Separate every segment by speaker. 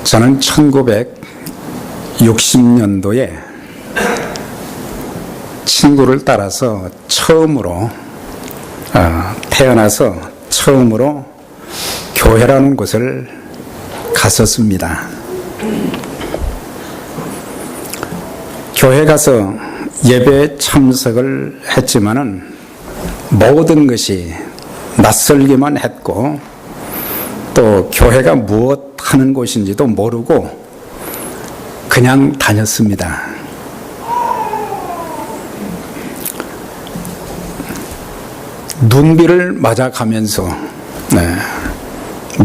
Speaker 1: 저는 1960년도에 친구를 따라서 처음으로 태어나서 처음으로 교회라는 곳을 갔었습니다. 교회 가서 예배에 참석을 했지만은 모든 것이 낯설기만 했고 또 교회가 무엇 하는 곳인지도 모르고 그냥 다녔습니다. 눈비를 맞아가면서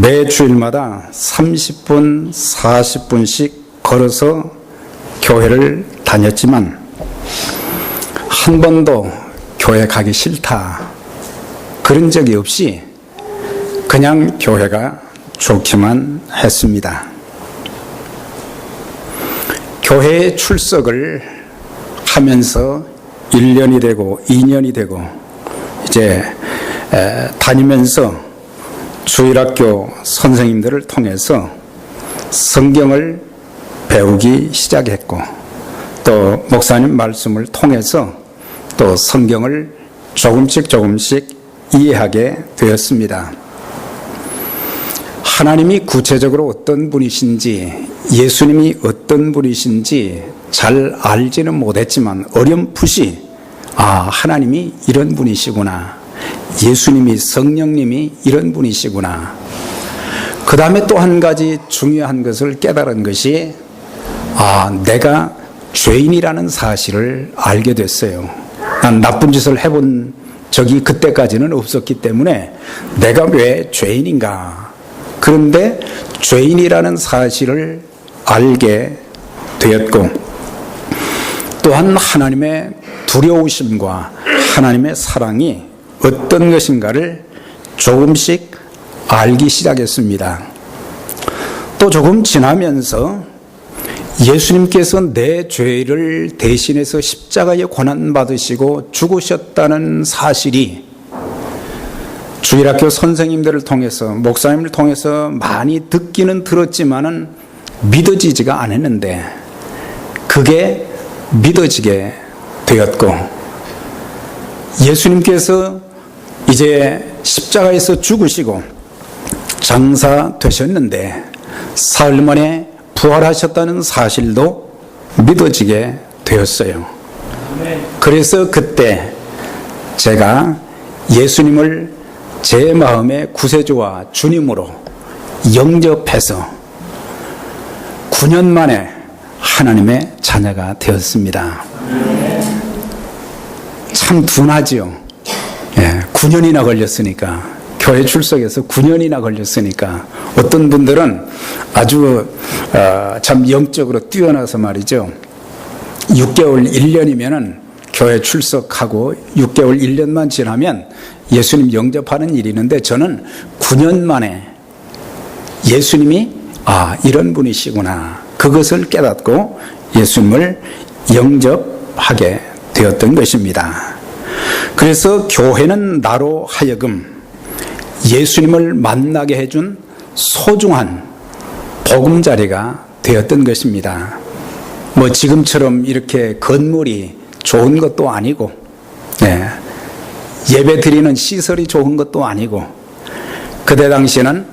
Speaker 1: 매 주일마다 30분, 40분씩 걸어서 교회를 다녔지만 한 번도 교회 가기 싫다 그런 적이 없이 그냥 교회가 좋기만 했습니다. 교회에 출석을 하면서 1년이 되고 2년이 되고 이제 다니면서 주일학교 선생님들을 통해서 성경을 배우기 시작했고 또 목사님 말씀을 통해서 또 성경을 조금씩 이해하게 되었습니다. 하나님이 구체적으로 어떤 분이신지 예수님이 어떤 분이신지 잘 알지는 못했지만 어렴풋이 하나님이 이런 분이시구나, 예수님이 성령님이 이런 분이시구나. 그 다음에 또 한 가지 중요한 것을 깨달은 것이 내가 죄인이라는 사실을 알게 됐어요. 난 나쁜 짓을 해본 적이 그때까지는 없었기 때문에 내가 왜 죄인인가. 그런데 죄인이라는 사실을 알게 되었고 또한 하나님의 두려우심과 하나님의 사랑이 어떤 것인가를 조금씩 알기 시작했습니다. 또 조금 지나면서 예수님께서 내 죄를 대신해서 십자가에 고난받으시고 죽으셨다는 사실이 주일학교 선생님들을 통해서 목사님을 통해서 많이 듣기는 들었지만은 믿어지지가 않았는데 그게 믿어지게 되었고 예수님께서 이제 십자가에서 죽으시고 장사되셨는데 사흘 만에 부활하셨다는 사실도 믿어지게 되었어요. 그래서 그때 제가 예수님을 제 마음의 구세주와 주님으로 영접해서 9년 만에 하나님의 자녀가 되었습니다. 참 둔하지요. 9년이나 걸렸으니까, 교회 출석해서 9년이나 걸렸으니까 어떤 분들은 아주 참 영적으로 뛰어나서 말이죠. 6개월, 1년이면은 교회 출석하고 6개월, 1년만 지나면 예수님 영접하는 일이 있는데 저는 9년 만에 예수님이 이런 분이시구나 그것을 깨닫고 예수님을 영접하게 되었던 것입니다. 그래서 교회는 나로 하여금 예수님을 만나게 해준 소중한 보금자리가 되었던 것입니다. 뭐 지금처럼 이렇게 건물이 좋은 것도 아니고 예배 드리는 시설이 좋은 것도 아니고 그때 당시에는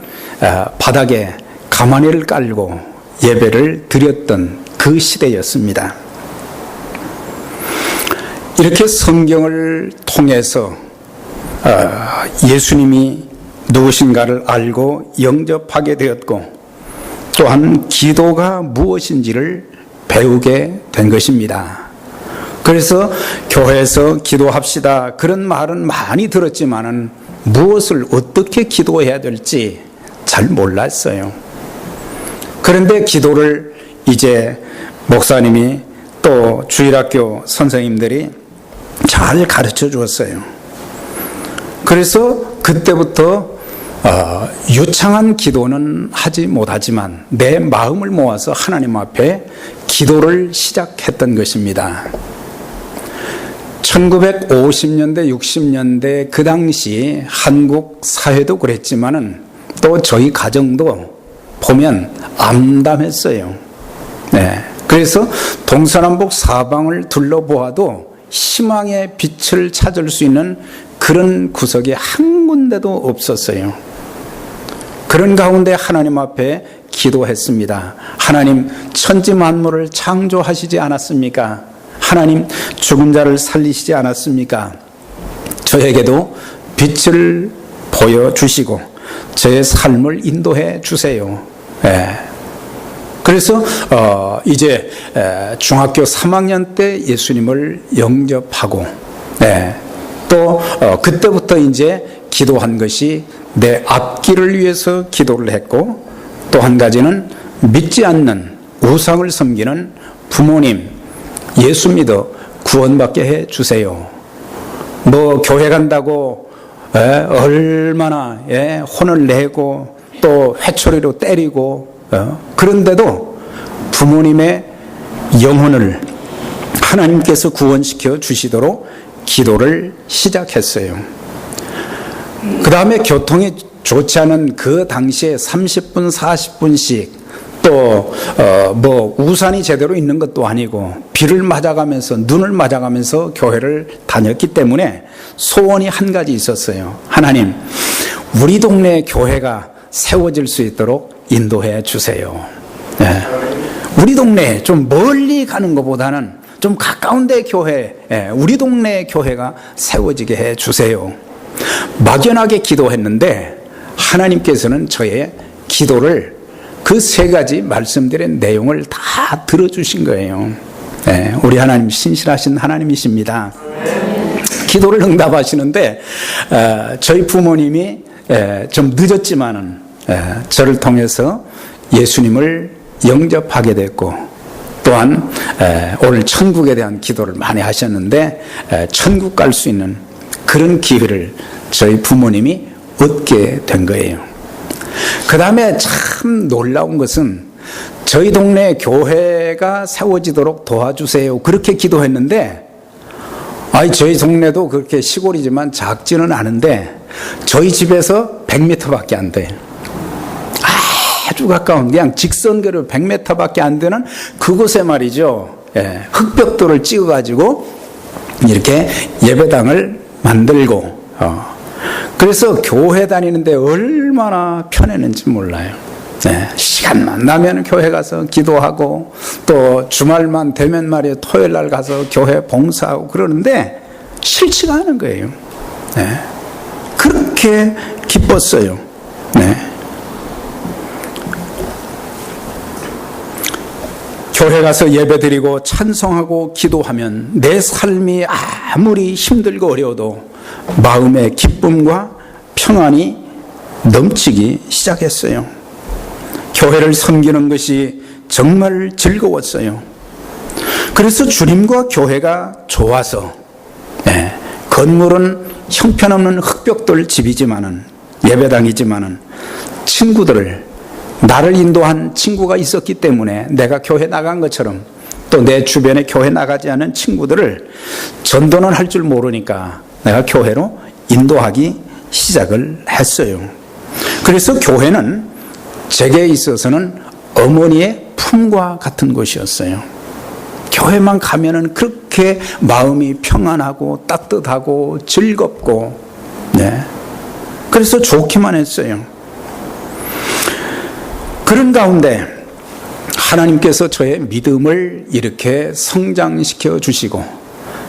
Speaker 1: 바닥에 가마니를 깔고 예배를 드렸던 그 시대였습니다. 이렇게 성경을 통해서 예수님이 누구신가를 알고 영접하게 되었고 또한 기도가 무엇인지를 배우게 된 것입니다. 그래서 교회에서 기도합시다 그런 말은 많이 들었지만은 무엇을 어떻게 기도해야 될지 잘 몰랐어요. 그런데 기도를 이제 목사님이 또 주일학교 선생님들이 잘 가르쳐 주었어요. 그래서 그때부터 유창한 기도는 하지 못하지만 내 마음을 모아서 하나님 앞에 기도를 시작했던 것입니다. 1950년대, 60년대 그 당시 한국 사회도 그랬지만은 또 저희 가정도 보면 암담했어요. 네. 그래서 동서남북 사방을 둘러보아도 희망의 빛을 찾을 수 있는 그런 구석이 한 군데도 없었어요. 그런 가운데 하나님 앞에 기도했습니다. 하나님, 천지 만물을 창조하시지 않았습니까? 하나님, 죽은 자를 살리시지 않았습니까? 저에게도 빛을 보여주시고 저의 삶을 인도해 주세요. 그래서 이제 중학교 3학년 때 예수님을 영접하고, 또 그때부터 이제 기도한 것이 내 앞길을 위해서 기도를 했고, 또 한 가지는 믿지 않는 우상을 섬기는 부모님, 예수 믿어 구원받게 해 주세요. 뭐 교회 간다고 얼마나 혼을 내고 또 회초리로 때리고, 그런데도 부모님의 영혼을 하나님께서 구원시켜 주시도록 기도를 시작했어요. 그 다음에 교통이 좋지 않은 그 당시에 30분, 40분씩 또 뭐 우산이 제대로 있는 것도 아니고 비를 맞아가면서 눈을 맞아가면서 교회를 다녔기 때문에 소원이 한 가지 있었어요. 하나님, 우리 동네 교회가 세워질 수 있도록 인도해 주세요. 우리 동네 좀 멀리 가는 것보다는 좀 가까운 데 교회, 우리 동네 교회가 세워지게 해 주세요. 막연하게 기도했는데 하나님께서는 저의 기도를 그 세 가지 말씀드린 내용을 다 들어주신 거예요. 우리 하나님 신실하신 하나님이십니다. 기도를 응답하시는데 저희 부모님이 좀 늦었지만은 저를 통해서 예수님을 영접하게 됐고, 또한 오늘 천국에 대한 기도를 많이 하셨는데 천국 갈 수 있는 그런 기회를 저희 부모님이 얻게 된 거예요. 그 다음에 참 놀라운 것은 저희 동네 교회가 세워지도록 도와주세요, 그렇게 기도했는데, 저희 동네도 그렇게 시골이지만 작지는 않은데 저희 집에서 100m밖에 안 돼요. 아주 가까운, 그냥 직선거리로 100m밖에 안 되는 그곳에 말이죠, 흙벽돌을 찍어가지고 이렇게 예배당을 만들고, 그래서 교회 다니는데 얼마나 편했는지 몰라요. 시간만 나면 교회 가서 기도하고, 또 주말만 되면 말이에요, 토요일 날 가서 교회 봉사하고 그러는데 싫지가 않은 거예요. 그렇게 기뻤어요. 교회 가서 예배드리고 찬송하고 기도하면 내 삶이 아무리 힘들고 어려워도 마음의 기쁨과 평안이 넘치기 시작했어요. 교회를 섬기는 것이 정말 즐거웠어요. 그래서 주님과 교회가 좋아서, 건물은 형편없는 흙벽돌 집이지만은, 예배당이지만은 친구들을, 나를 인도한 친구가 있었기 때문에 내가 교회 나간 것처럼 또 내 주변에 교회 나가지 않은 친구들을 전도는 할 줄 모르니까 내가 교회로 인도하기 시작을 했어요. 그래서 교회는 제게 있어서는 어머니의 품과 같은 곳이었어요. 교회만 가면은 그렇게 마음이 평안하고 따뜻하고 즐겁고, 그래서 좋기만 했어요. 그런 가운데 하나님께서 저의 믿음을 이렇게 성장시켜 주시고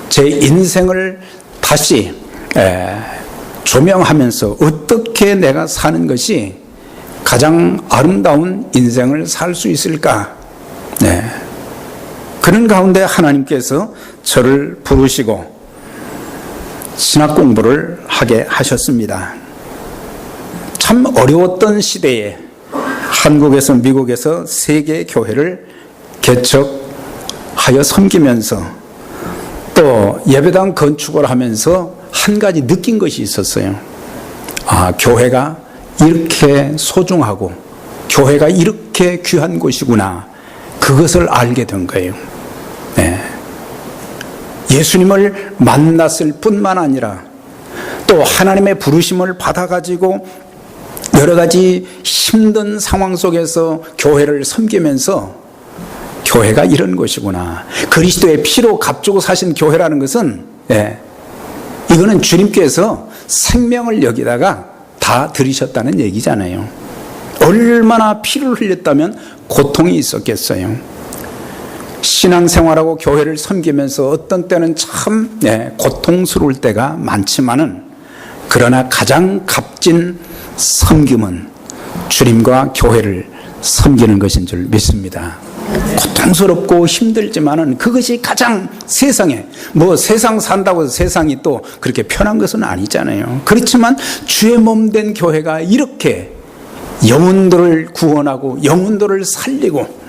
Speaker 1: 제 인생을 다시 조명하면서 어떻게 내가 사는 것이 가장 아름다운 인생을 살 수 있을까? 그런 가운데 하나님께서 저를 부르시고 신학 공부를 하게 하셨습니다. 참 어려웠던 시대에 한국에서 미국에서 세계 교회를 개척하여 섬기면서 또 예배당 건축을 하면서 한 가지 느낀 것이 있었어요. 교회가 이렇게 소중하고 교회가 이렇게 귀한 곳이구나, 그것을 알게 된 거예요. 예수님을 만났을 뿐만 아니라 또 하나님의 부르심을 받아가지고 여러 가지 힘든 상황 속에서 교회를 섬기면서 교회가 이런 것이구나. 그리스도의 피로 값주고 사신 교회라는 것은 이거는 주님께서 생명을 여기다가 다 들이셨다는 얘기잖아요. 얼마나 피를 흘렸다면 고통이 있었겠어요. 신앙생활하고 교회를 섬기면서 어떤 때는 참 고통스러울 때가 많지만은, 그러나 가장 값진 섬김은 주님과 교회를 섬기는 것인 줄 믿습니다. 고통스럽고 힘들지만은 그것이 가장 세상에, 세상 산다고 해서 세상이 또 그렇게 편한 것은 아니잖아요. 그렇지만 주의 몸 된 교회가 이렇게 영혼들을 구원하고 영혼들을 살리고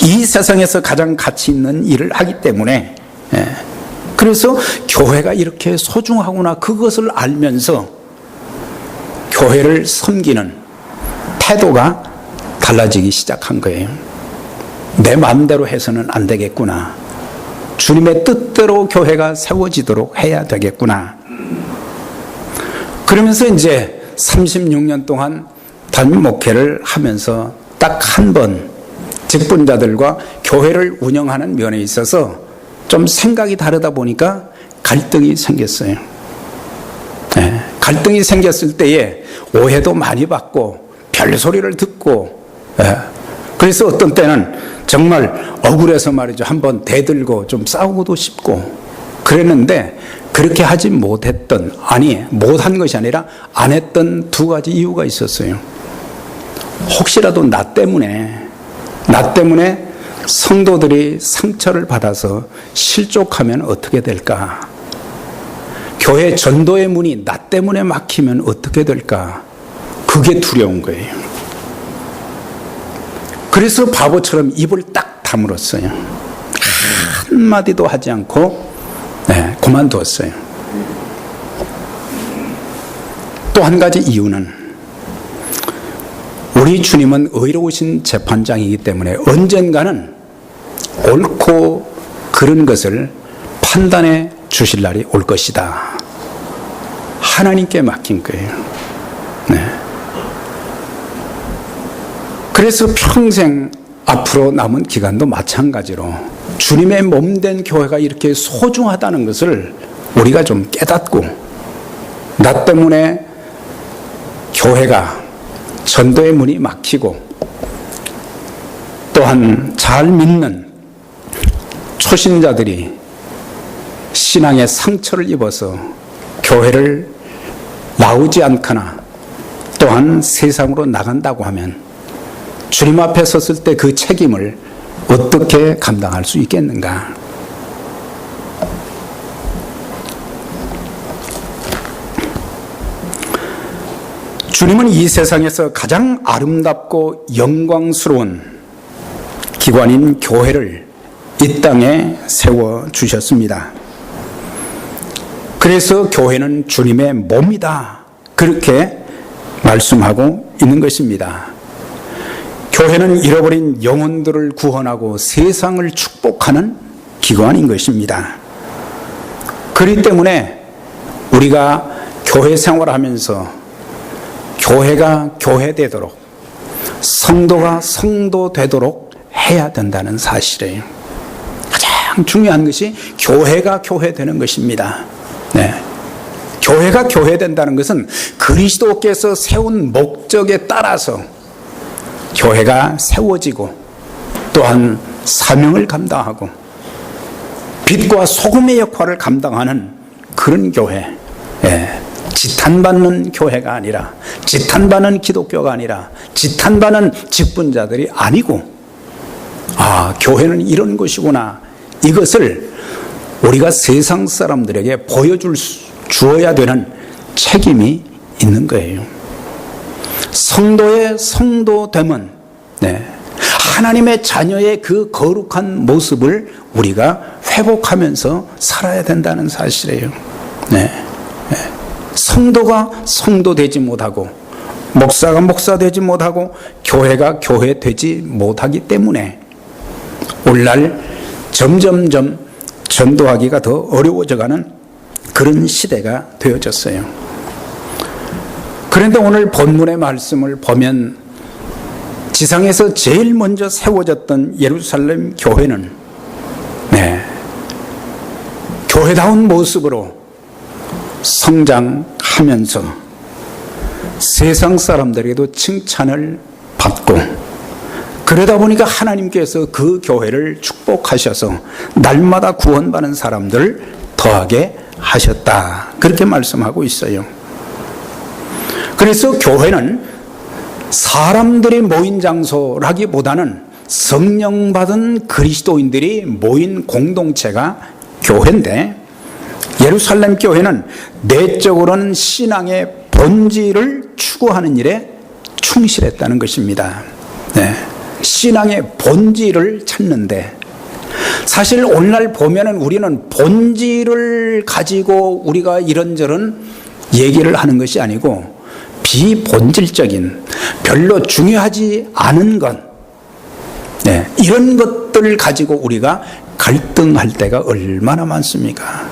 Speaker 1: 이 세상에서 가장 가치 있는 일을 하기 때문에, 그래서 교회가 이렇게 소중하구나, 그것을 알면서 교회를 섬기는 태도가 달라지기 시작한 거예요. 내 마음대로 해서는 안 되겠구나. 주님의 뜻대로 교회가 세워지도록 해야 되겠구나. 그러면서 이제 36년 동안 담임 목회를 하면서 딱 한 번 직분자들과 교회를 운영하는 면에 있어서 좀 생각이 다르다 보니까 갈등이 생겼어요. 갈등이 생겼을 때에 오해도 많이 받고 별소리를 듣고, 그래서 어떤 때는 정말 억울해서 말이죠, 한번 대들고 좀 싸우고도 싶고 그랬는데, 그렇게 하지 못했던, 못한 것이 아니라 안 했던 두 가지 이유가 있었어요. 혹시라도 나 때문에 성도들이 상처를 받아서 실족하면 어떻게 될까? 교회 전도의 문이 나 때문에 막히면 어떻게 될까? 그게 두려운 거예요. 그래서 바보처럼 입을 딱 다물었어요. 한마디도 하지 않고 그만두었어요. 또 한 가지 이유는, 우리 주님은 의로우신 재판장이기 때문에 언젠가는 옳고 그른 것을 판단해 주실 날이 올 것이다. 하나님께 맡긴 거예요. 그래서 평생 앞으로 남은 기간도 마찬가지로 주님의 몸된 교회가 이렇게 소중하다는 것을 우리가 좀 깨닫고, 나 때문에 교회가 전도의 문이 막히고, 또한 잘 믿는 초신자들이 신앙의 상처를 입어서 교회를 나오지 않거나 또한 세상으로 나간다고 하면 주님 앞에 섰을 때 그 책임을 어떻게 감당할 수 있겠는가? 주님은 이 세상에서 가장 아름답고 영광스러운 기관인 교회를 이 땅에 세워주셨습니다. 그래서 교회는 주님의 몸이다, 그렇게 말씀하고 있는 것입니다. 교회는 잃어버린 영혼들을 구원하고 세상을 축복하는 기관인 것입니다. 그렇기 때문에 우리가 교회 생활하면서 교회가 교회되도록, 성도가 성도되도록 해야 된다는 사실이에요. 가장 중요한 것이 교회가 교회되는 것입니다. 교회가 교회된다는 것은 그리스도께서 세운 목적에 따라서 교회가 세워지고, 또한 사명을 감당하고 빛과 소금의 역할을 감당하는 그런 교회, 지탄받는 교회가 아니라, 지탄받는 기독교가 아니라, 지탄받는 직분자들이 아니고, 교회는 이런 것이구나, 이것을 우리가 세상 사람들에게 주어야 되는 책임이 있는 거예요. 성도의 성도됨은 하나님의 자녀의 그 거룩한 모습을 우리가 회복하면서 살아야 된다는 사실이에요. 성도가 성도 되지 못하고, 목사가 목사 되지 못하고, 교회가 교회 되지 못하기 때문에 오늘날 점점점 전도하기가 더 어려워져가는 그런 시대가 되어졌어요. 그런데 오늘 본문의 말씀을 보면 지상에서 제일 먼저 세워졌던 예루살렘 교회는 교회다운 모습으로 성장하면서 세상 사람들에게도 칭찬을 받고, 그러다 보니까 하나님께서 그 교회를 축복하셔서 날마다 구원받는 사람들을 더하게 하셨다, 그렇게 말씀하고 있어요. 그래서 교회는 사람들이 모인 장소라기보다는 성령 받은 그리스도인들이 모인 공동체가 교회인데, 예루살렘 교회는 내적으로는 신앙의 본질을 추구하는 일에 충실했다는 것입니다. 신앙의 본질을 찾는데, 사실 오늘날 보면은 우리는 본질을 가지고 우리가 이런저런 얘기를 하는 것이 아니고 비본질적인, 별로 중요하지 않은 것, 이런 것들을 가지고 우리가 갈등할 때가 얼마나 많습니까?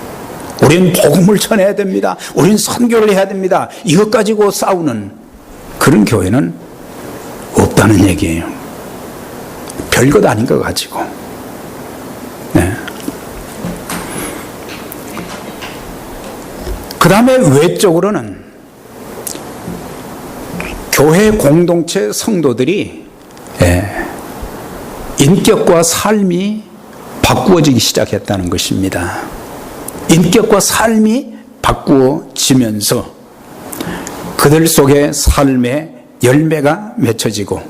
Speaker 1: 우리는 복음을 전해야 됩니다. 우리는 선교를 해야 됩니다. 이것 가지고 싸우는 그런 교회는 없다는 얘기예요. 별것 아닌 거 가지고. 그 다음에 외적으로는 교회 공동체 성도들이 인격과 삶이 바꾸어지기 시작했다는 것입니다. 인격과 삶이 바꾸어지면서 그들 속에 삶의 열매가 맺혀지고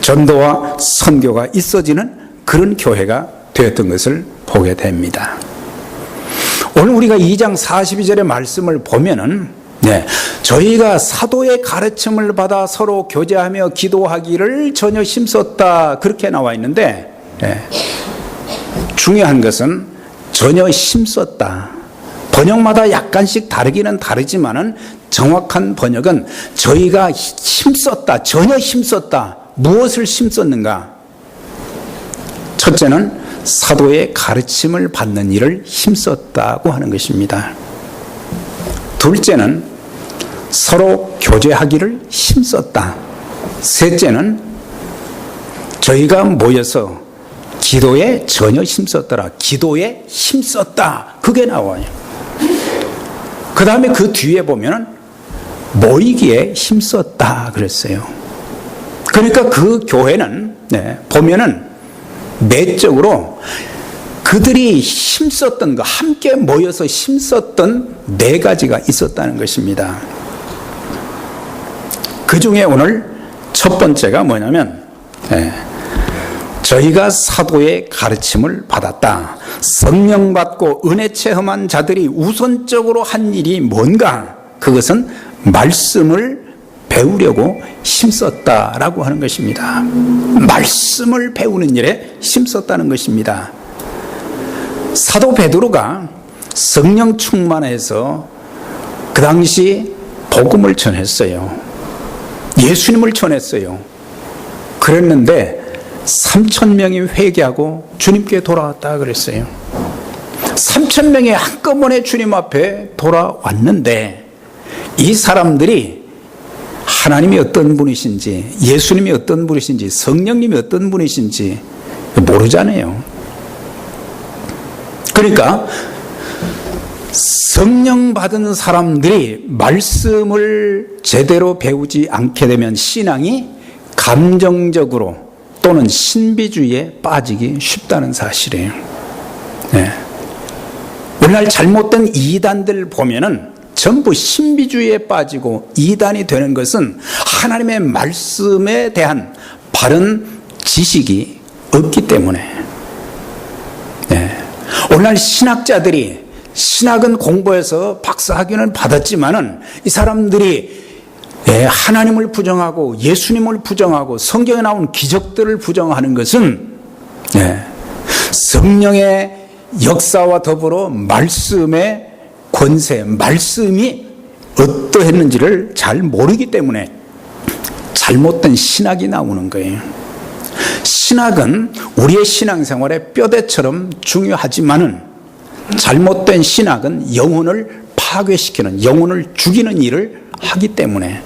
Speaker 1: 전도와 선교가 있어지는 그런 교회가 되었던 것을 보게 됩니다. 오늘 우리가 2장 42절의 말씀을 보면은 저희가 사도의 가르침을 받아 서로 교제하며 기도하기를 전혀 힘썼다, 그렇게 나와 있는데, 중요한 것은 전혀 힘썼다. 번역마다 약간씩 다르기는 다르지만은 정확한 번역은 저희가 힘썼다, 전혀 힘썼다. 무엇을 힘썼는가? 첫째는 사도의 가르침을 받는 일을 힘썼다고 하는 것입니다. 둘째는 서로 교제하기를 힘썼다. 셋째는 저희가 모여서 기도에 전혀 힘썼더라. 기도에 힘썼다. 그게 나와요. 그 다음에 그 뒤에 보면은 모이기에 힘썼다 그랬어요. 그러니까 그 교회는 보면은 내적으로 그들이 힘썼던 거, 함께 모여서 힘썼던 4가지가 있었다는 것입니다. 그 중에 오늘 첫 번째가 뭐냐면 저희가 사도의 가르침을 받았다. 성령 받고 은혜 체험한 자들이 우선적으로 한 일이 뭔가? 그것은 말씀을 배우려고 힘썼다라고 하는 것입니다. 말씀을 배우는 일에 힘썼다는 것입니다. 사도 베드로가 성령 충만해서 그 당시 복음을 전했어요. 예수님을 전했어요. 그랬는데 3,000명이 회개하고 주님께 돌아왔다 그랬어요. 3,000명이 한꺼번에 주님 앞에 돌아왔는데, 이 사람들이 하나님이 어떤 분이신지, 예수님이 어떤 분이신지, 성령님이 어떤 분이신지 모르잖아요. 그러니까 성령 받은 사람들이 말씀을 제대로 배우지 않게 되면 신앙이 감정적으로 또는 신비주의에 빠지기 쉽다는 사실이에요. 오늘날 잘못된 이단들 보면은 전부 신비주의에 빠지고 이단이 되는 것은 하나님의 말씀에 대한 바른 지식이 없기 때문에. 오늘날 신학자들이 신학은 공부해서 박사학위는 받았지만은 이 사람들이 하나님을 부정하고 예수님을 부정하고 성경에 나온 기적들을 부정하는 것은 성령의 역사와 더불어 말씀의 권세, 말씀이 어떠했는지를 잘 모르기 때문에 잘못된 신학이 나오는 거예요. 신학은 우리의 신앙생활의 뼈대처럼 중요하지만은 잘못된 신학은 영혼을 파괴시키는, 영혼을 죽이는 일을 하기 때문에.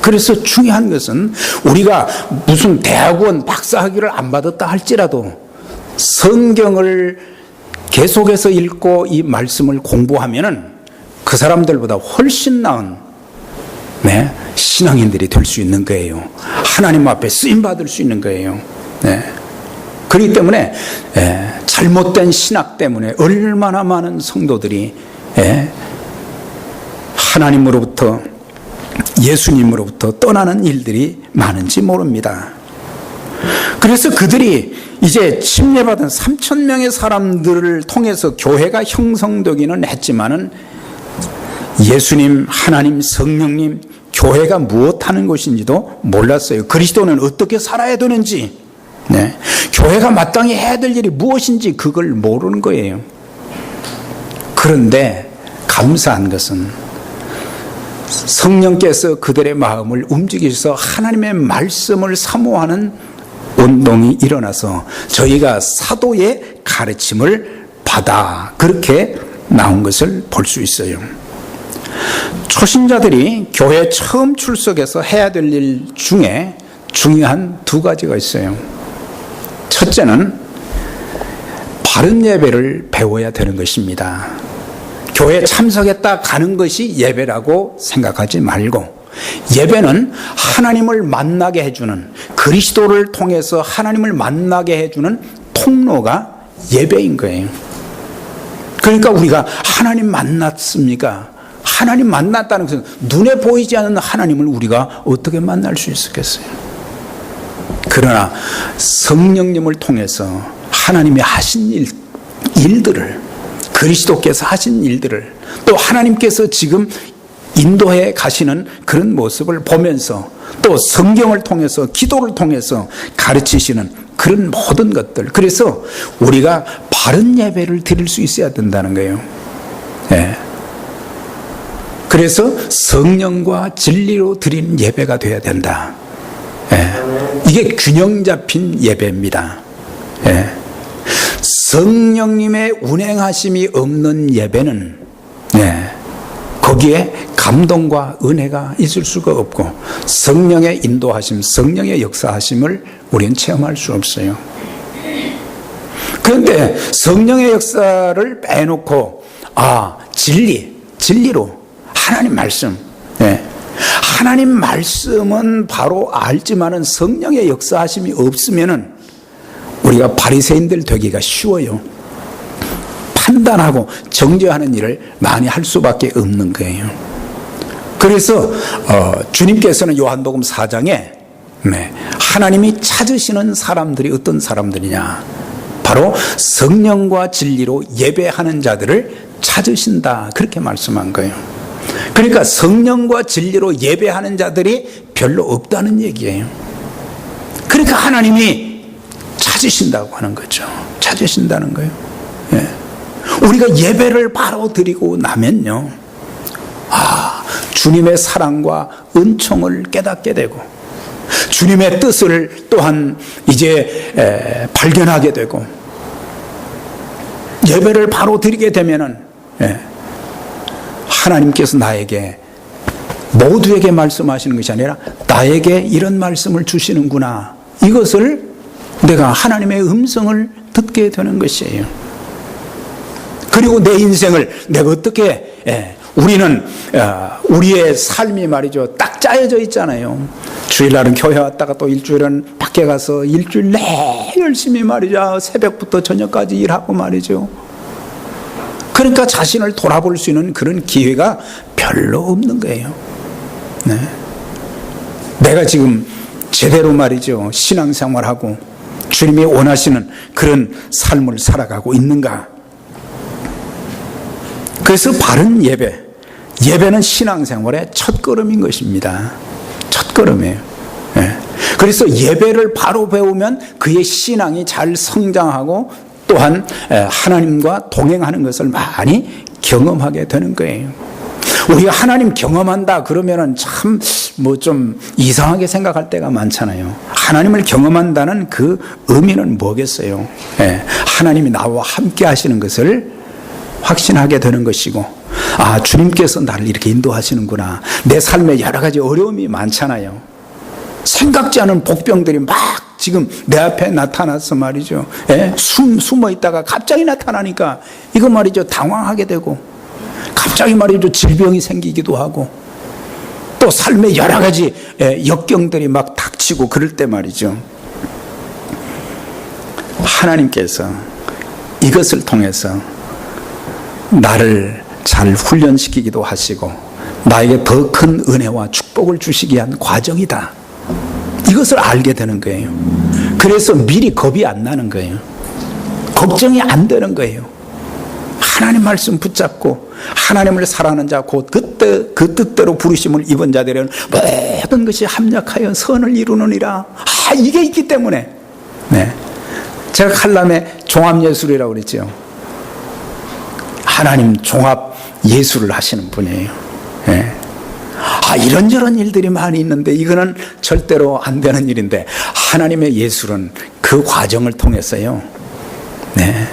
Speaker 1: 그래서 중요한 것은 우리가 무슨 대학원 박사학위를 안 받았다 할지라도 성경을 계속해서 읽고 이 말씀을 공부하면은 그 사람들보다 훨씬 나은 신앙인들이 될 수 있는 거예요. 하나님 앞에 쓰임 받을 수 있는 거예요. 그렇기 때문에 잘못된 신학 때문에 얼마나 많은 성도들이 하나님으로부터 예수님으로부터 떠나는 일들이 많은지 모릅니다. 그래서 그들이 이제 침례받은 3,000명의 사람들을 통해서 교회가 형성되기는 했지만은 예수님, 하나님, 성령님, 교회가 무엇하는 것인지도 몰랐어요. 그리스도는 어떻게 살아야 되는지, 교회가 마땅히 해야 될 일이 무엇인지 그걸 모르는 거예요. 그런데 감사한 것은 성령께서 그들의 마음을 움직이셔서 하나님의 말씀을 사모하는 운동이 일어나서 저희가 사도의 가르침을 받아 그렇게 나온 것을 볼 수 있어요. 초신자들이 교회 처음 출석해서 해야 될 일 중에 중요한 두 가지가 있어요. 첫째는 바른 예배를 배워야 되는 것입니다. 교회에 참석했다 가는 것이 예배라고 생각하지 말고, 예배는 하나님을 만나게 해주는, 그리스도를 통해서 하나님을 만나게 해주는 통로가 예배인 거예요. 그러니까 우리가 하나님 만났습니까? 하나님 만났다는 것은 눈에 보이지 않는 하나님을 우리가 어떻게 만날 수 있었겠어요? 그러나 성령님을 통해서 하나님이 하신 일들을, 그리스도께서 하신 일들을, 또 하나님께서 지금 인도해 가시는 그런 모습을 보면서, 또 성경을 통해서, 기도를 통해서 가르치시는 그런 모든 것들, 그래서 우리가 바른 예배를 드릴 수 있어야 된다는 거예요. 그래서 성령과 진리로 드리는 예배가 되어야 된다. 이게 균형 잡힌 예배입니다. 성령님의 운행하심이 없는 예배는 거기에 감동과 은혜가 있을 수가 없고, 성령의 인도하심, 성령의 역사하심을 우리는 체험할 수 없어요. 그런데 성령의 역사를 빼놓고 진리로 하나님 말씀, 하나님 말씀은 바로 알지만은 성령의 역사하심이 없으면은 우리가 바리새인들 되기가 쉬워요. 판단하고 정죄하는 일을 많이 할 수밖에 없는 거예요. 그래서 주님께서는 요한복음 4장에 하나님이 찾으시는 사람들이 어떤 사람들이냐, 바로 성령과 진리로 예배하는 자들을 찾으신다, 그렇게 말씀한 거예요. 그러니까 성령과 진리로 예배하는 자들이 별로 없다는 얘기예요. 그러니까 하나님이 찾으신다고 하는 거죠. 찾으신다는 거예요. 우리가 예배를 바로 드리고 나면요, 주님의 사랑과 은총을 깨닫게 되고, 주님의 뜻을 또한 이제 발견하게 되고, 예배를 바로 드리게 되면은 하나님께서 나에게, 모두에게 말씀하시는 것이 아니라 나에게 이런 말씀을 주시는구나, 이것을 내가 하나님의 음성을 듣게 되는 것이에요. 그리고 내 인생을 내가 어떻게, 우리는 우리의 삶이 말이죠, 딱 짜여져 있잖아요. 주일날은 교회 왔다가 또 일주일은 밖에 가서 일주일 내 열심히 말이죠, 새벽부터 저녁까지 일하고 말이죠. 그러니까 자신을 돌아볼 수 있는 그런 기회가 별로 없는 거예요. 내가 지금 제대로 말이죠, 신앙생활하고 주님이 원하시는 그런 삶을 살아가고 있는가? 그래서 바른 예배는 신앙생활의 첫걸음인 것입니다. 첫걸음이에요. 그래서 예배를 바로 배우면 그의 신앙이 잘 성장하고, 또한 하나님과 동행하는 것을 많이 경험하게 되는 거예요. 우리가 하나님 경험한다 그러면은 참 좀 이상하게 생각할 때가 많잖아요. 하나님을 경험한다는 그 의미는 뭐겠어요? 하나님이 나와 함께 하시는 것을 확신하게 되는 것이고, 아, 주님께서 나를 이렇게 인도하시는구나. 내 삶에 여러 가지 어려움이 많잖아요. 생각지 않은 복병들이 막 지금 내 앞에 나타나서 말이죠. 숨어 있다가 갑자기 나타나니까 이거 말이죠. 당황하게 되고, 갑자기 말이죠. 질병이 생기기도 하고, 또 삶의 여러 가지 역경들이 막 닥치고 그럴 때 말이죠. 하나님께서 이것을 통해서 나를 잘 훈련시키기도 하시고 나에게 더 큰 은혜와 축복을 주시기 위한 과정이다. 이것을 알게 되는 거예요. 그래서 미리 겁이 안 나는 거예요. 걱정이 안 되는 거예요. 하나님 말씀 붙잡고 하나님을 사랑하는 자 곧 그때 그 뜻대로 부르심을 입은 자들은 모든 것이 합력하여 선을 이루느니라. 이게 있기 때문에. 네. 제가 칼럼에 종합예술이라고 그랬죠. 하나님 종합 예술을 하시는 분이에요. 네. 이런저런 일들이 많이 있는데 이거는 절대로 안 되는 일인데 하나님의 예술은 그 과정을 통해서요. 네.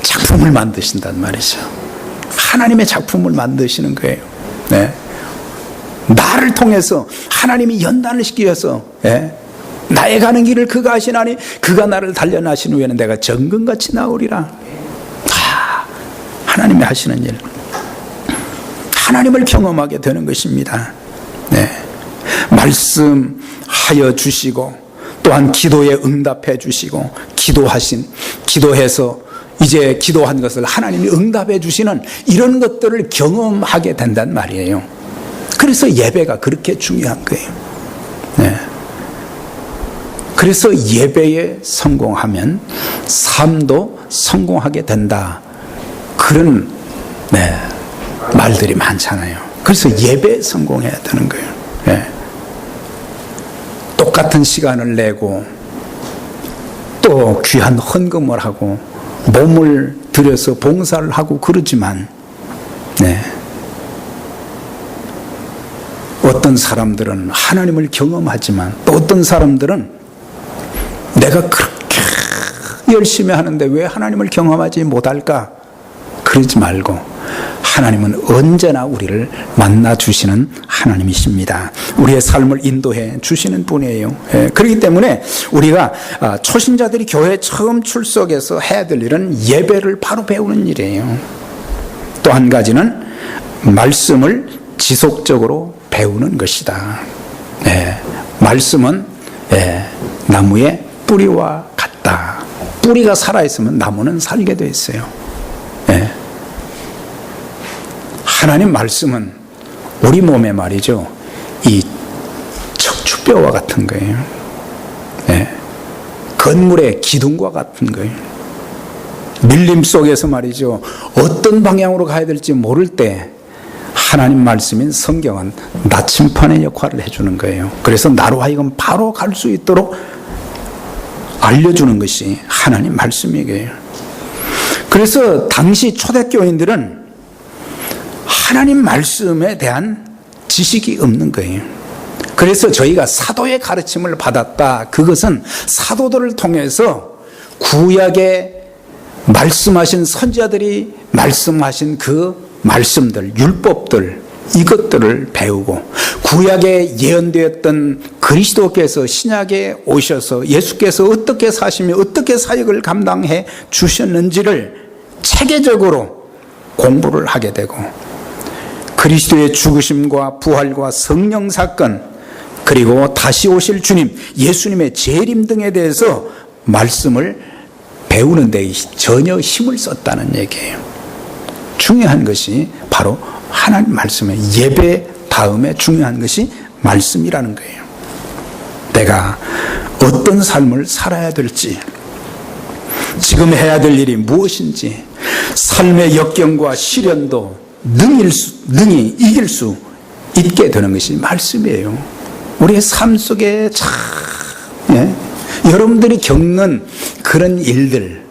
Speaker 1: 작품을 만드신단 말이죠. 하나님의 작품을 만드시는 거예요. 네. 나를 통해서 하나님이 연단을 시키기 위해서 나의 가는 길을 그가 하시나니 그가 나를 단련하신 후에는 내가 정금같이 나오리라. 하나님이 하시는 일, 하나님을 경험하게 되는 것입니다. 네. 말씀하여 주시고 또한 기도에 응답해 주시고 기도해서 이제 기도한 것을 하나님이 응답해 주시는 이런 것들을 경험하게 된단 말이에요. 그래서 예배가 그렇게 중요한 거예요. 네. 그래서 예배에 성공하면 삶도 성공하게 된다. 그런 말들이 많잖아요. 그래서 예배에 성공해야 되는 거예요. 네. 똑같은 시간을 내고 또 귀한 헌금을 하고 몸을 들여서 봉사를 하고 그러지만 어떤 사람들은 하나님을 경험하지만 또 어떤 사람들은 내가 그렇게 열심히 하는데 왜 하나님을 경험하지 못할까? 그러지 말고 하나님은 언제나 우리를 만나 주시는 하나님이십니다. 우리의 삶을 인도해 주시는 분이에요. 그렇기 때문에 우리가 초신자들이 교회에 처음 출석해서 해야 될 일은 예배를 바로 배우는 일이에요. 또 한 가지는 말씀을 지속적으로 배우는 것이다. 말씀은 나무의 뿌리와 같다. 뿌리가 살아있으면 나무는 살게 돼 있어요. 하나님 말씀은 우리 몸에 말이죠. 이 척추뼈와 같은 거예요. 건물의 기둥과 같은 거예요. 밀림 속에서 말이죠. 어떤 방향으로 가야 될지 모를 때 하나님 말씀인 성경은 나침판의 역할을 해주는 거예요. 그래서 나로 하여금 바로 갈 수 있도록 알려주는 것이 하나님 말씀이에요. 그래서 당시 초대교인들은 하나님 말씀에 대한 지식이 없는 거예요. 그래서 저희가 사도의 가르침을 받았다. 그것은 사도들을 통해서 구약에 말씀하신 선지자들이 말씀하신 그 말씀들, 율법들, 이것들을 배우고 구약에 예언되었던 그리스도께서 신약에 오셔서 예수께서 어떻게 사시며 어떻게 사역을 감당해 주셨는지를 체계적으로 공부를 하게 되고 그리스도의 죽으심과 부활과 성령 사건 그리고 다시 오실 주님, 예수님의 재림 등에 대해서 말씀을 배우는 데 전혀 힘을 썼다는 얘기예요. 중요한 것이 바로 하나님 말씀의 예배 다음에 중요한 것이 말씀이라는 거예요. 내가 어떤 삶을 살아야 될지, 지금 해야 될 일이 무엇인지, 삶의 역경과 시련도 능히 이길 수 있게 되는 것이 말씀이에요. 우리의 삶 속에 참 여러분들이 겪는 그런 일들,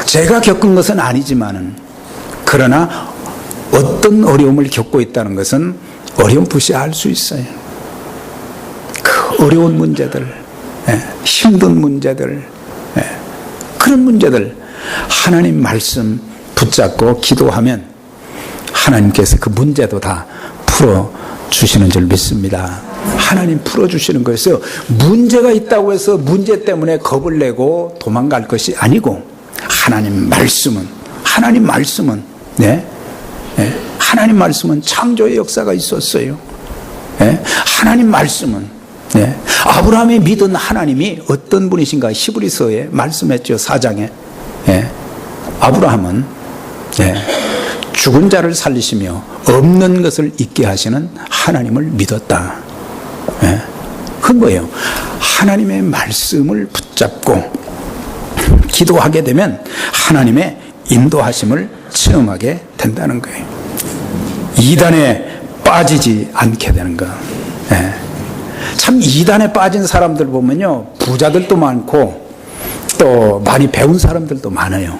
Speaker 1: 제가 겪은 것은 아니지만은 그러나 어떤 어려움을 겪고 있다는 것은 어렴풋이 알 수 있어요. 그 어려운 문제들, 힘든 문제들, 그런 문제들 하나님 말씀 붙잡고 기도하면 하나님께서 그 문제도 다 풀어주시는 줄 믿습니다. 하나님 풀어주시는 거였어요. 문제가 있다고 해서 문제 때문에 겁을 내고 도망갈 것이 아니고 하나님 말씀은 하나님 말씀은 창조의 역사가 있었어요. 하나님 말씀은 아브라함이 믿은 하나님이 어떤 분이신가 히브리서에 말씀했죠. 4장에 아브라함은 죽은 자를 살리시며 없는 것을 있게 하시는 하나님을 믿었다. 그런 거예요. 하나님의 말씀을 붙잡고 기도하게 되면 하나님의 인도하심을 체험하게 된다는 거예요. 이단에 빠지지 않게 되는 거. 참 이단에 빠진 사람들 보면요, 부자들도 많고 또 많이 배운 사람들도 많아요.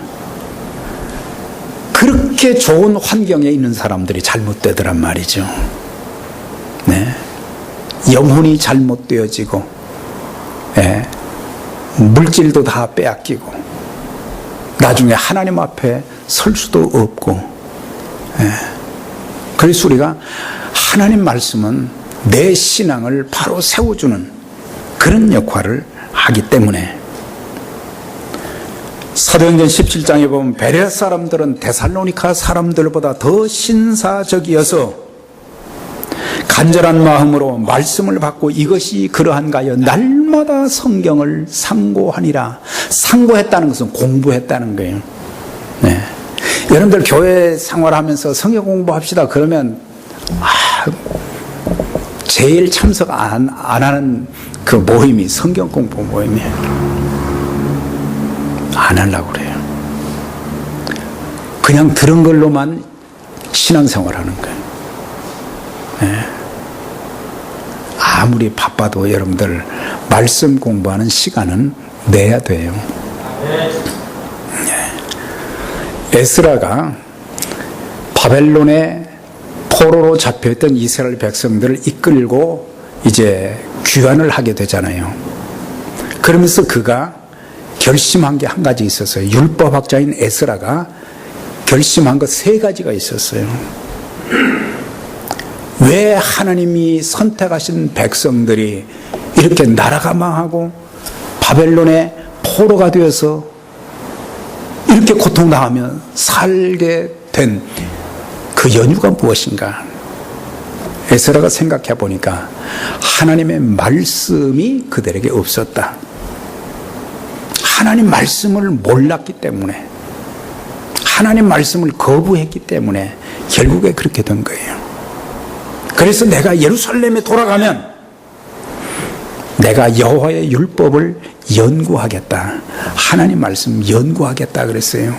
Speaker 1: 그렇게 좋은 환경에 있는 사람들이 잘못되더란 말이죠. 영혼이 잘못되어지고 물질도 다 빼앗기고 나중에 하나님 앞에 설 수도 없고. 그래서 우리가 하나님 말씀은 내 신앙을 바로 세워주는 그런 역할을 하기 때문에 사도행전 17장에 보면 베레아 사람들은 데살로니가 사람들보다 더 신사적이어서 간절한 마음으로 말씀을 받고 이것이 그러한가요? 날마다 성경을 상고하니라. 상고했다는 것은 공부했다는 거예요. 여러분들 교회 생활하면서 성경 공부합시다 그러면 제일 참석 안 하는 그 모임이 성경 공부 모임이에요. 안 하려고 그래요. 그냥 들은 걸로만 신앙생활하는 거예요. 아무리 바빠도 여러분들 말씀 공부하는 시간은 내야 돼요. 에스라가 바벨론의 포로로 잡혀있던 이스라엘 백성들을 이끌고 이제 귀환을 하게 되잖아요. 그러면서 그가 결심한 게 한 가지 있었어요. 율법학자인 에스라가 결심한 것 3가지가 있었어요. 왜 하나님이 선택하신 백성들이 이렇게 나라가 망하고 바벨론의 포로가 되어서 이렇게 고통당하며 살게 된 그 연유가 무엇인가? 에스라가 생각해 보니까 하나님의 말씀이 그들에게 없었다. 하나님 말씀을 몰랐기 때문에, 하나님 말씀을 거부했기 때문에 결국에 그렇게 된 거예요. 그래서 내가 예루살렘에 돌아가면 내가 여호와의 율법을 연구하겠다. 하나님 말씀 연구하겠다 그랬어요.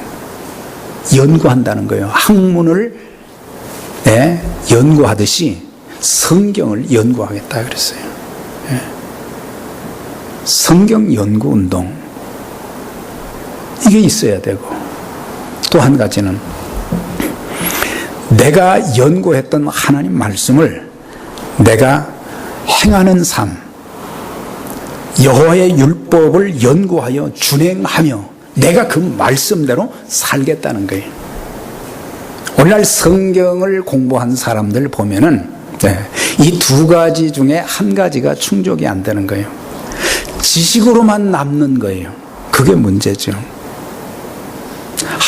Speaker 1: 연구한다는 거예요. 학문을 연구하듯이 성경을 연구하겠다 그랬어요. 성경 연구 운동, 이게 있어야 되고, 또 한 가지는 내가 연구했던 하나님 말씀을 내가 행하는 삶, 여호와의 율법을 연구하여 준행하며 내가 그 말씀대로 살겠다는 거예요. 오늘날 성경을 공부한 사람들 보면은 이 2가지 중에 한 가지가 충족이 안 되는 거예요. 지식으로만 남는 거예요. 그게 문제죠.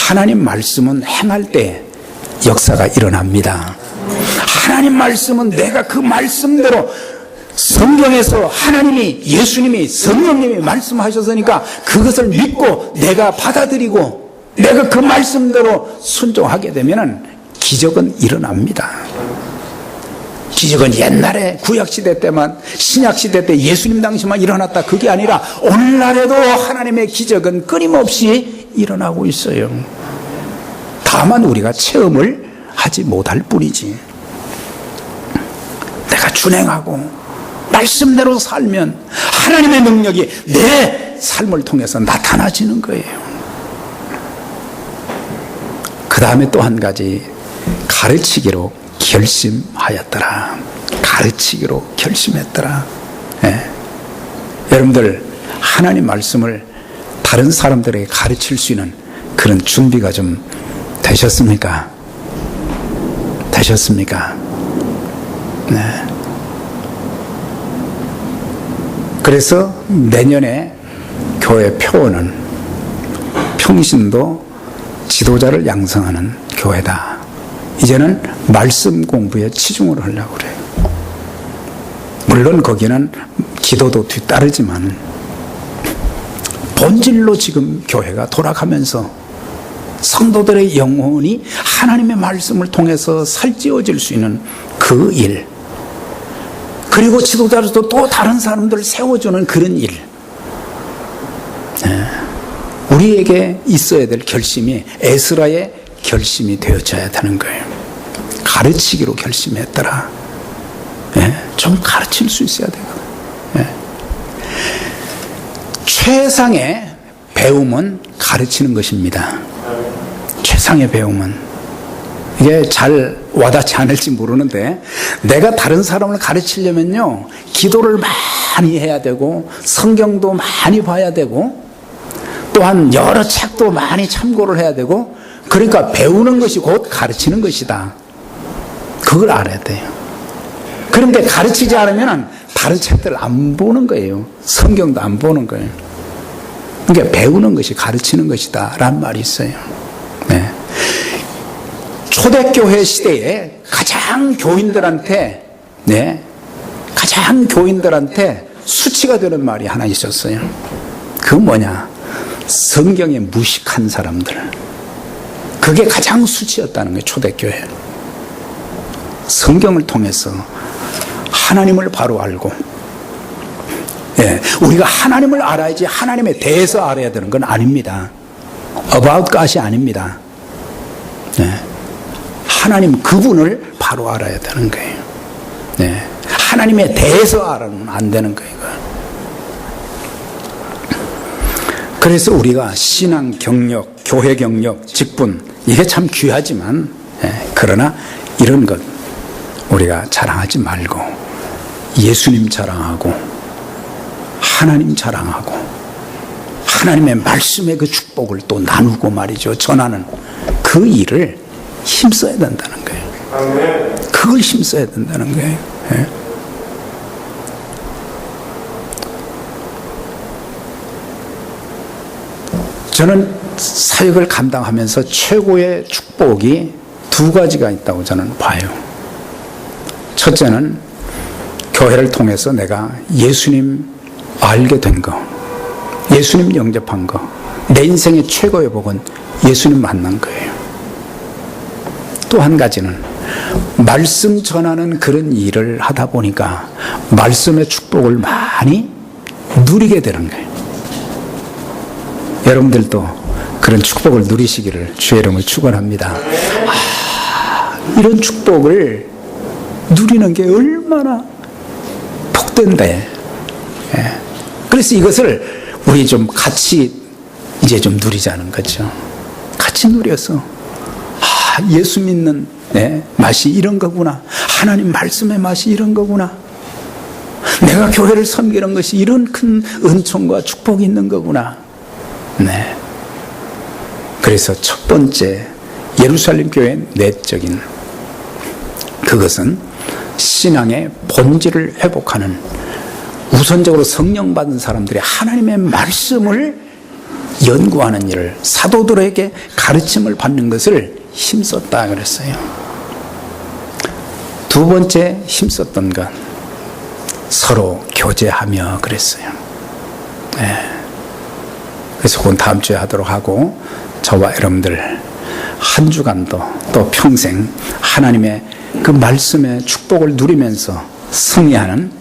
Speaker 1: 하나님 말씀은 행할 때 역사가 일어납니다. 하나님 말씀은 내가 그 말씀대로, 성경에서 하나님이, 예수님이, 성령님이 말씀하셨으니까 그것을 믿고 내가 받아들이고 내가 그 말씀대로 순종하게 되면 기적은 일어납니다. 기적은 옛날에 구약시대 때만, 신약시대 때 예수님 당시만 일어났다, 그게 아니라 오늘날에도 하나님의 기적은 끊임없이 일어나고 있어요. 다만 우리가 체험을 하지 못할 뿐이지. 내가 준행하고 말씀대로 살면 하나님의 능력이 내 삶을 통해서 나타나지는 거예요. 그 다음에 또 한 가지, 가르치기로 결심하였더라. 가르치기로 결심했더라. 여러분들 하나님 말씀을 다른 사람들에게 가르칠 수 있는 그런 준비가 좀 되셨습니까? 되셨습니까? 네. 그래서 내년에 교회 표어는 평신도 지도자를 양성하는 교회다. 이제는 말씀 공부에 치중을 하려고 그래요. 물론 거기는 기도도 뒤따르지만 본질로 지금 교회가 돌아가면서 성도들의 영혼이 하나님의 말씀을 통해서 살찌워질 수 있는 그 일, 그리고 지도자로서 또 다른 사람들을 세워주는 그런 일, 우리에게 있어야 될 결심이 에스라의 결심이 되어져야 되는 거예요. 가르치기로 결심했더라. 좀 가르칠 수 있어야 되거든요. 최상의 배움은 가르치는 것입니다. 최상의 배움은, 이게 잘 와닿지 않을지 모르는데, 내가 다른 사람을 가르치려면요, 기도를 많이 해야 되고 성경도 많이 봐야 되고 또한 여러 책도 많이 참고를 해야 되고, 그러니까 배우는 것이 곧 가르치는 것이다. 그걸 알아야 돼요. 그런데 가르치지 않으면 다른 책들을 안 보는 거예요. 성경도 안 보는 거예요. 그러니까 배우는 것이 가르치는 것이다 라는 말이 있어요. 네. 초대교회 시대에 가장 교인들한테 수치가 되는 말이 하나 있었어요. 그건 뭐냐? 성경에 무식한 사람들. 그게 가장 수치였다는 거예요. 초대교회. 성경을 통해서 하나님을 바로 알고, 우리가 하나님을 알아야지 하나님에 대해서 알아야 되는 건 아닙니다. About God이 아닙니다. 하나님 그분을 바로 알아야 되는 거예요. 하나님에 대해서 알아는 안 되는 거예요. 그래서 우리가 신앙 경력, 교회 경력, 직분, 이게 참 귀하지만, 그러나 이런 것 우리가 자랑하지 말고 예수님 자랑하고 하나님 자랑하고 하나님의 말씀의 그 축복을 또 나누고 말이죠, 전하는 그 일을 힘써야 된다는 거예요. 그걸 힘써야 된다는 거예요. 저는 사역을 감당하면서 최고의 축복이 두 가지가 있다고 저는 봐요. 첫째는 교회를 통해서 내가 예수님 알게 된 거, 예수님 영접한 거, 내 인생의 최고의 복은 예수님 만난 거예요. 또 한 가지는 말씀 전하는 그런 일을 하다 보니까 말씀의 축복을 많이 누리게 되는 거예요. 여러분들도 그런 축복을 누리시기를 주의 이름으로 축원합니다. 이런 축복을 누리는 게 얼마나 복된데. 그래서 이것을 우리 좀 같이 이제 좀 누리자는 거죠. 같이 누려서 예수 믿는 맛이 이런 거구나, 하나님 말씀의 맛이 이런 거구나, 내가 교회를 섬기는 것이 이런 큰 은총과 축복이 있는 거구나. 그래서 첫 번째 예루살렘 교회의 내적인 그것은 신앙의 본질을 회복하는, 우선적으로 성령 받은 사람들이 하나님의 말씀을 연구하는 일을, 사도들에게 가르침을 받는 것을 힘썼다 그랬어요. 두 번째 힘썼던 건 서로 교제하며 그랬어요. 그래서 그건 다음 주에 하도록 하고, 저와 여러분들 한 주간도 또 평생 하나님의 그 말씀의 축복을 누리면서 승리하는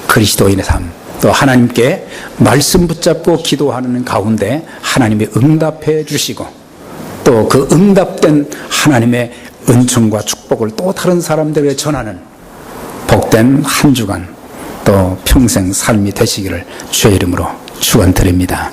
Speaker 1: 그리스도인의 삶, 또 하나님께 말씀 붙잡고 기도하는 가운데 하나님이 응답해 주시고, 또 그 응답된 하나님의 은총과 축복을 또 다른 사람들에게 전하는 복된 한 주간 또 평생 삶이 되시기를 주의 이름으로 축원드립니다.